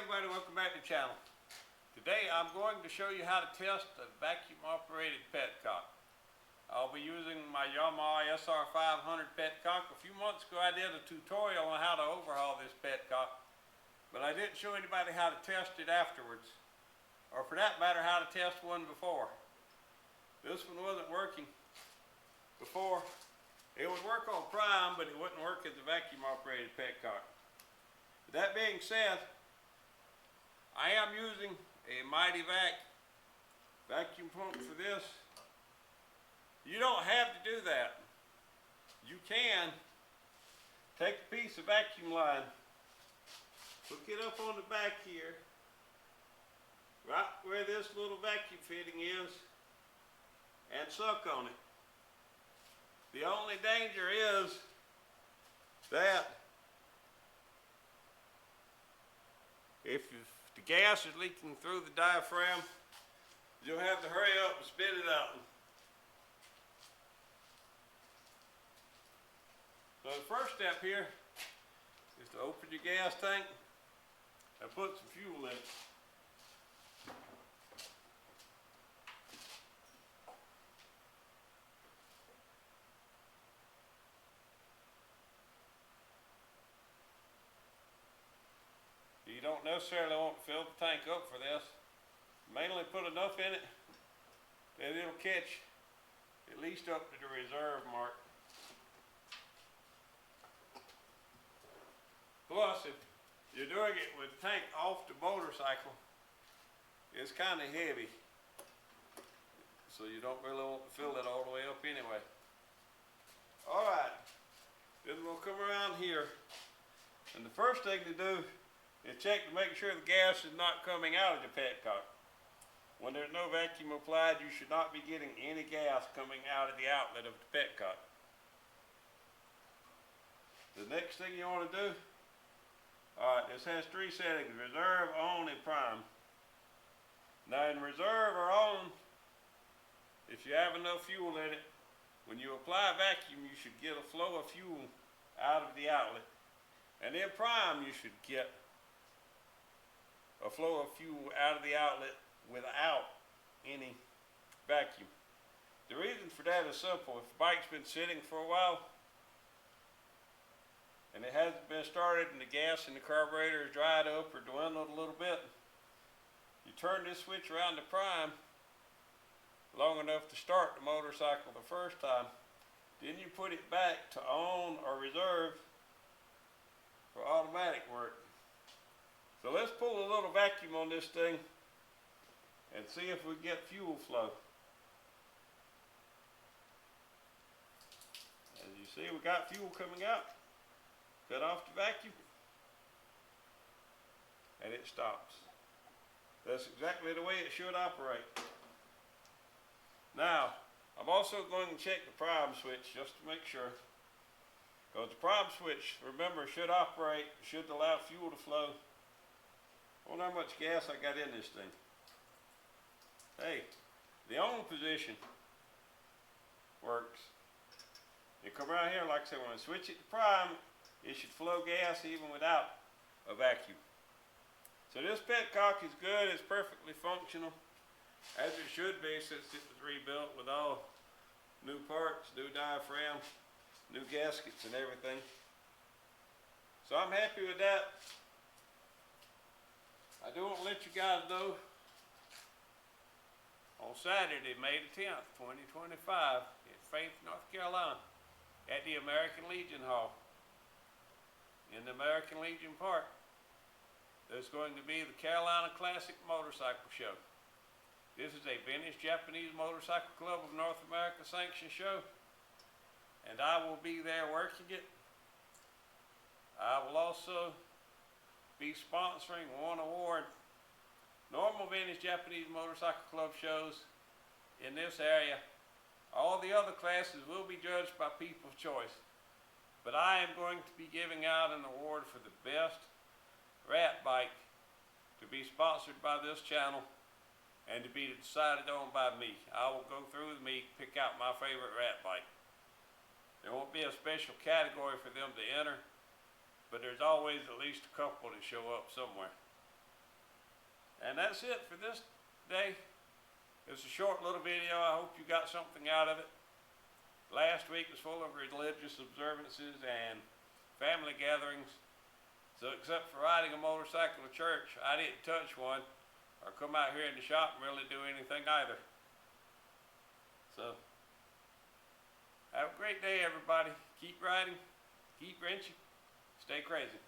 everybody, welcome back to the channel. Today I'm going to show you how to test a vacuum operated petcock. I'll be using my Yamaha SR500 petcock. A few months ago I did a tutorial on how to overhaul this petcock, but I didn't show anybody how to test it afterwards, or for that matter how to test one before. This one wasn't working before. It would work on prime, but it wouldn't work as a vacuum operated petcock. That being said, I am using a Mighty Vac vacuum pump for this. You don't have to do that. You can take a piece of vacuum line, hook it up on the back here, right where this little vacuum fitting is, and suck on it. The only danger is that if the gas is leaking through the diaphragm, you'll have to hurry up and spit it out. So the first step here is to open your gas tank and put some fuel in it. You don't necessarily want to fill the tank up for this. Mainly put enough in it that it'll catch at least up to the reserve mark. Plus, if you're doing it with the tank off the motorcycle, it's kind of heavy, so you don't really want to fill it all the way up anyway. Alright, then we'll come around here, and the first thing to do is check to make sure the gas is not coming out of the petcock. When there's no vacuum applied, you should not be getting any gas coming out of the outlet of the petcock. The next thing you want to do, alright, this has three settings: reserve, on, and prime. Now in reserve or on, if you have enough fuel in it, when you apply vacuum, you should get a flow of fuel out of the outlet. And in prime, you should get a flow of fuel out of the outlet without any vacuum. The reason for that is simple. If the bike's been sitting for a while and it hasn't been started and the gas in the carburetor is dried up or dwindled a little bit, you turn this switch around to prime long enough to start the motorcycle the first time, then you put it back to on or reserve for automatic work. So let's pull a little vacuum on this thing and see if we get fuel flow. As you see, we got fuel coming out. Cut off the vacuum and it stops. That's exactly the way it should operate. Now, I'm also going to check the prime switch just to make sure, because the prime switch, remember, should allow fuel to flow. I wonder how much gas I got in this thing. Hey, the on position works. You come around here, like I said, when I switch it to prime, it should flow gas even without a vacuum. So this petcock is good, it's perfectly functional, as it should be since it was rebuilt with all new parts, new diaphragm, new gaskets and everything. So I'm happy with that. I do want to let you guys know, on Saturday, May the 10th, 2025, in Faith, North Carolina, at the American Legion Hall, in the American Legion Park, there's going to be the Carolina Classic Motorcycle Show. This is a vintage Japanese Motorcycle Club of North America sanctioned show, and I will be there working it. I will also be sponsoring one award. Normal vintage Japanese Motorcycle Club shows in this area, all the other classes will be judged by people's choice, but I am going to be giving out an award for the best rat bike to be sponsored by this channel and to be decided on by me. I will go through with me, pick out my favorite rat bike. There won't be a special category for them to enter, but there's always at least a couple that show up somewhere. And that's it for this day. It's a short little video. I hope you got something out of it. Last week was full of religious observances and family gatherings. So except for riding a motorcycle to church, I didn't touch one or come out here in the shop and really do anything either. So, have a great day, everybody. Keep riding, keep wrenching, stay crazy.